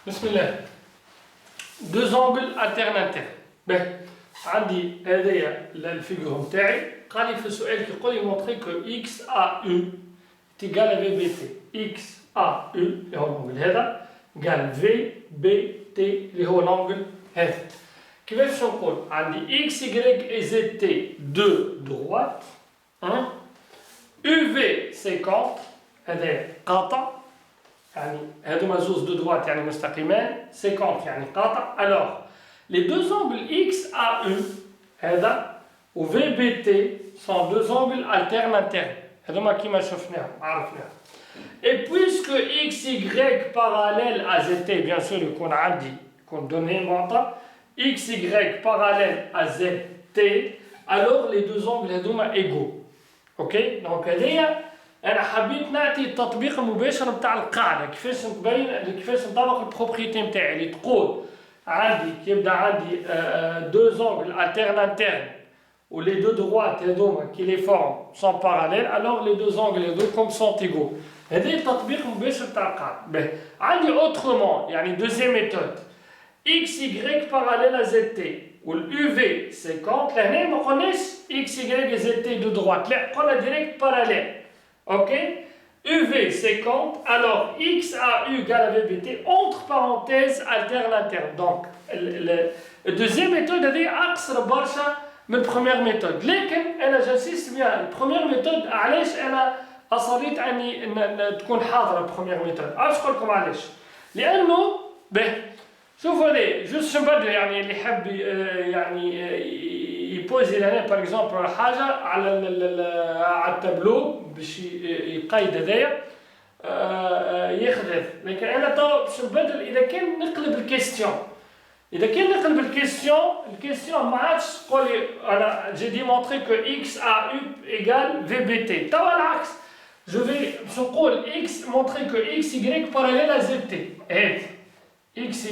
بسم الله. Deux angles alternataires. Ben, عندي هذايا الفيجور نتاعي قال لي في السؤال كيقول لي montrer que x a u est égal à vbt. x a u اللي هو الانجل هذا قال v b t اللي هو الانجل هذا. كيفاش نقول؟ عندي x y et zt de droite uv 50 هذا قاطع يعني هذوما زوز دو droite يعني مستقيمان 50 يعني قاطع. alors les deux angles x a u هذا و vbt sont deux angles alternataires هذوما كيما شفناهم عرفناهم. et puisque x y parallèle à zt bien sûr يكون عندي يكون donné معطى x y parallèle à zt alors les deux angles هذوما égaux. اوكي دونك هذيا انا حبيت نعطي التطبيق المباشر نتاع القاعده كيفاش نبين كيفاش نطبق البروبريتي نتاعي اللي تقول عندي كيبدا عندي دو زونغل التيرناتير و لي دو دروات هذوما كي لي فورم سون باراليل الوغ لي دو زونغل هذوكم سون ايغو. هذا التطبيق المباشر تاع القاعده. عندي اوترومون يعني دوزيام ميثود اكس y باراليل ا زد تي واليو في 50 لهنا ما قلناش اكس y زد تي دو دروات لا قلنا ديريكت باراليل. Ok, UV 50, alors X a U égale à VBT, entre parenthèses alternataires. Donc, la deuxième méthode est أقصر برشا من la première méthode. لكن أنا j'insiste bien, la première méthode علاش أنا أصريت أني تكون حاضرة la première méthode. علاش نقول لكم علاش؟ لأنه شوفوا لي جوست نبدل يعني اللي يحب يعني يبوزي لنا باغ اكزومبل حاجه على التابلو باش يقيد هذايا ياخذ هذا. لكن انا تو باش نبدل اذا كان نقلب الكيستيون الكيستيون ما عادش تقول لي انا جي ديمونطري كو اكس ا يو ايغال في بي تي تو العكس جو في باش نقول اكس مونطري كو اكس y باراليل ا زد تي هذا x y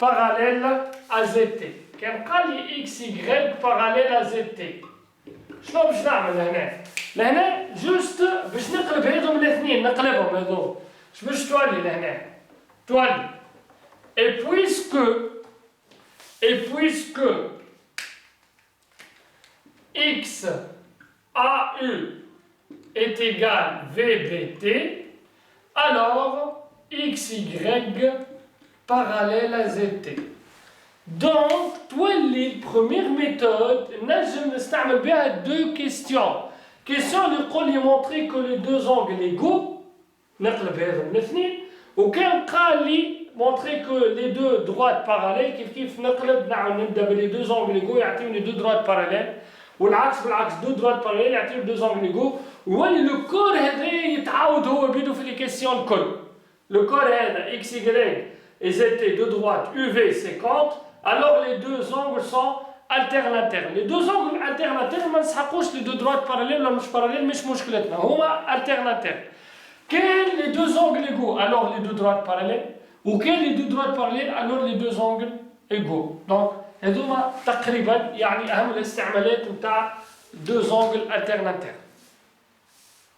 parallèle à zt كان قال لي x y parallèle à zt شنو باش نعمل لهنا جوست باش نقلب هذوم الاثنين نقلبهم هذوم باش تولي لهنا تولي et puisque x a u est égal vbt alors XY parallèle à ZT. Donc, la première méthode, nous نستعمل بها deux questions. Question اللي montrer que les deux angles égaux, نقلب هذوم الاثنين، وكان قال لي montrer que les deux droites parallèles كيف نقلب نبدا بلي deux angles égaux يعطيوني deux droites parallèles والعكس بالعكس deux droites parallèles يعطيوني deux angles égaux وولي لو كور هذا يتعاود هو بيدو في لي كيسيون الكل. Le corps est x, y et z de droite uv 50, alors les deux angles sont alternataires. Les deux angles alternataires ما نسحقوش les deux droites parallèles ولا مش parallèles مش مشكلتنا هما alternataires. كان les deux angles égaux alors les deux droites parallèles وكان les deux droites parallèles alors les deux angles égaux. Donc هذوما تقريبا يعني أهم الاستعمالات نتاع deux angles alternataires.